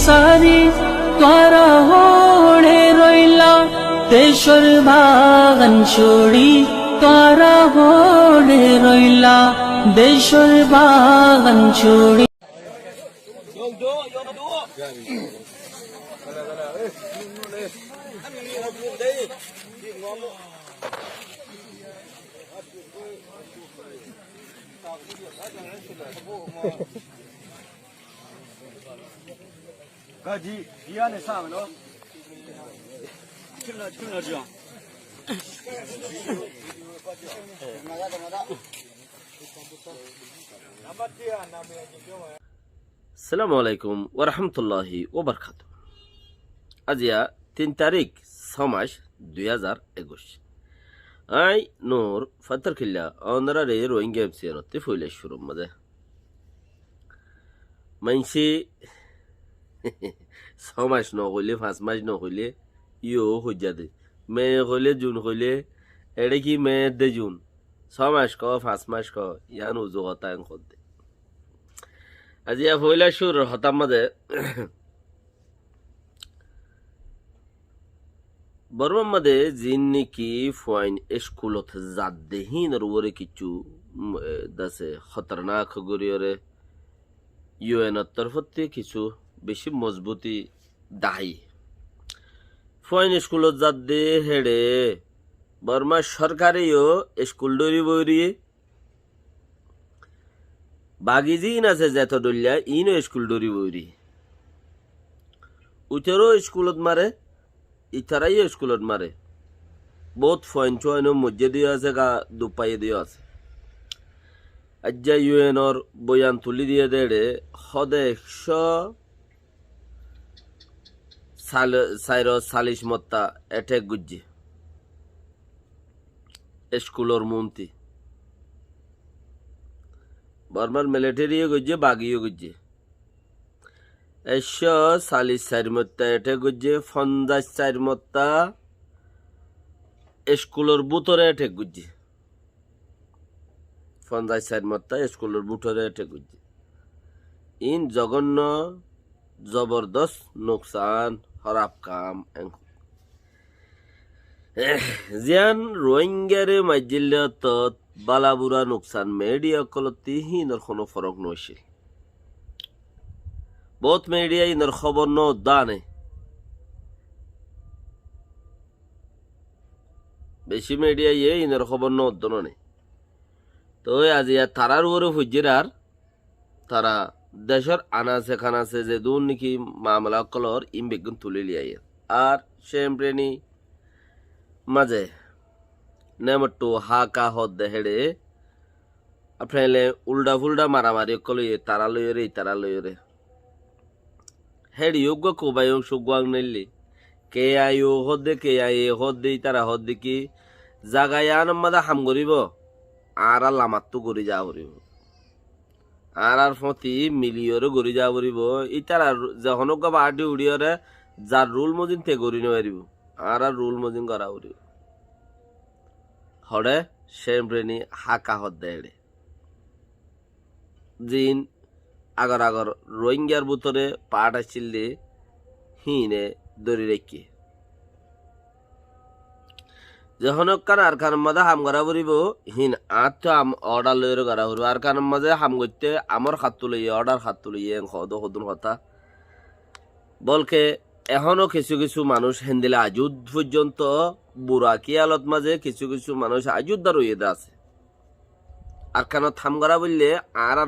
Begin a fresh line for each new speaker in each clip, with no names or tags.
সারি তোরা হড়ে রইলা দেশর বাগান ছড়ি তোরা হড়ে রইলা দেশর বাগান ছড়ি
가지 이 안에 싸면 너 큰일 죠
আসসালামু আলাইকুম ওয়া রাহমাতুল্লাহি ওয়া বারাকাতুহু। আজিয়া 3 তারিখ 6 মাস 2021 আই নূর ফাতর খিল্লা অনরারে রোহিঙ্গা এফসিয়ারতে ফইলে শুরু মদে মাইনসি 6 মাস ন হইলে 5 মাস ন হইলে ইও হইজা দে মে হইলে জুন হইলে এড়ে কি মে দে জুন 6 মাস ক 5 মাস ক ইয়ান উজু হতা এন খদ আজিয়া ফইলা শুরু হতাম মদে বর্মার মধ্যে জিন নাকি ফাইন স্কুলত জাদ্দেহীন রুরে কিছু দাসে খতরনাক গরিয়রে ইউএন তরফতে কিছু বেশি মজবুতি দায়ী ফাইন স্কুলত জাদ্দে হেডে বর্মা সরকারেও স্কুল ডরি বইরিয়ে বাগি জিন আছে যেত ডলিয়া ইনো স্কুল ডরি বইরি উতেরও স্কুলত মারে ইতারাইও স্কুলত মারে বহুত ফয়েন চয়নো মধ্যে দিয়ে আছে গা দুপাইয়ে দিয়ে আছে আজ্জা ইউএনর বয়ান তুলি দিয়ে দেড়ে হদে 140 মত্তা এটেক গুজ্জি স্কুলর মন্ত্রী বর্মার মিলিটারিও গুজ্জে বাগিও গুজ্জে 144 মত্তা এটে গুজ্জে 54 মত্তা স্কুলের বুতরে এটে গুজ্জে 54 মত্তা স্কুলের বুতরে এটে গুজ্জে ইন জঘন্য জবরদস্ত নুকসান খারাপ কাম জিয়ান রোহিঙ্গারে মাইজিল্লত বালাবুরা নুকসান মিডিয়া কলতি হিনর কোনো ফরক নইছিল বহুত মিডিয়া ইনর খবর ন দানে বেশি মিডিয়া ইয়ে ইনর খবর ন দনে তো আজি তারার উপরে ফুজিরার তারা দেশের আনাসে খানাসে যে দুন নাকি মামলা কলর ইম বেগুন তুলে লিয়াই আর সেমপ্রেনি মাঝে নেমট্টু হাকা হদ দেহেড়ে আপনাইলে উল্টা ফুল্টা মারামারি কলইয়ে তারা লইরে তারা লইরে হেডি যোগ্য কোবাই সুগাং নিলি কে আইও হদে কে আই হদে তারা হদে কি জাগায় আনমাদা হাম করিব আর লামাত্তু গড়ি যা করিব আর ফতি মিলিয়রে গড়ি যা করিব ইতারা যখন বাড়ি উড়িয়রে যার রুল মজিন তে গড়ি নেব আর রুল মজিন করা করিব হরে সেমপ্রেনি হাকা হদ দেড়ে জিন আগর আগর রোহিঙ্গার ভিতরে পাট আসলে হিনে দড়ি রেখে যখন আর খান মাঝে হাম করা ফুরিব হিন আত অর্ডার লইরে করা ফুরব আর খান মাঝে হাম করতে আমার হাত লইয়ে অর্ডার হাত লইয়ে সদুন কথা বলকে এখনো কিছু কিছু মানুষ হেন্দিলে আজুদ পর্যন্ত বুড়া কি আলত মাঝে কিছু কিছু মানুষ আজুদ্দার হইয়ে আছে আর কেন থাম করা বললে আর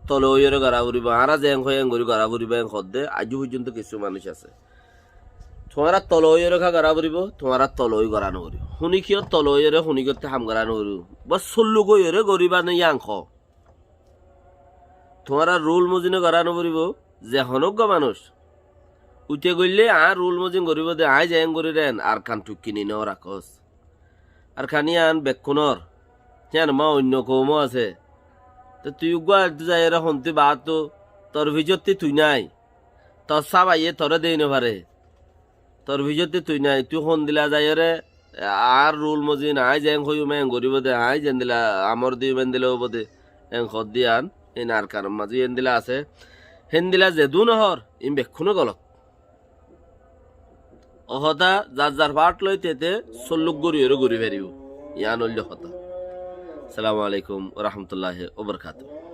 তলইরে গড়া ফুরিব আর জেং হয়ে গড়ি গড়া ফুরিব সদে আজু পর্যন্ত কিছু মানুষ আছে তোমারা তলইরে খা গড়া ফুরিব তোমারা তলই গড়া নকরিব শুনি কিয় তলইরে শুনি করতে হাম গড়া নকরিব বা চল্লু গইরে গরিবা নেই আংশ তোমারা রুল মজিনে গড়া নকরিব যে হনজ্ঞ মানুষ উঠে গইলে আর রুল মজিন গরিব দে আই জেং গড়ি দেন আর খান টুকিনি ন রাখস আর খানি আন বেক্ষণর হ্যাঁ মা অন্য কৌমো আছে তো তুই গুয়া যাই হন্তি বা তো তোর ভিজতে তুই নাই তোর সাব আইয়ে তোরে দেই নেভারে তোর ভিজতে তুই নাই তুই হন দিলা যাই রে আর রুল মজিন আই জেং হইউ মেং গরিব দে আই জেন দিলা আমর দিও মেন দিলেও বোধে এং খদ দিয়ান এই নার কারণ মাঝে এন দিলা আছে হেন্দিলা যে দু নহর ইম বেক্ষুনো গলত অহতা যার যার পাট লই তেতে সল্লুক গড়ি ফেরিব ইয়ান হইল হতা। সালামু আলাইকুম ওয়া রাহমাতুল্লাহি ওয়া বারাকাতুহু।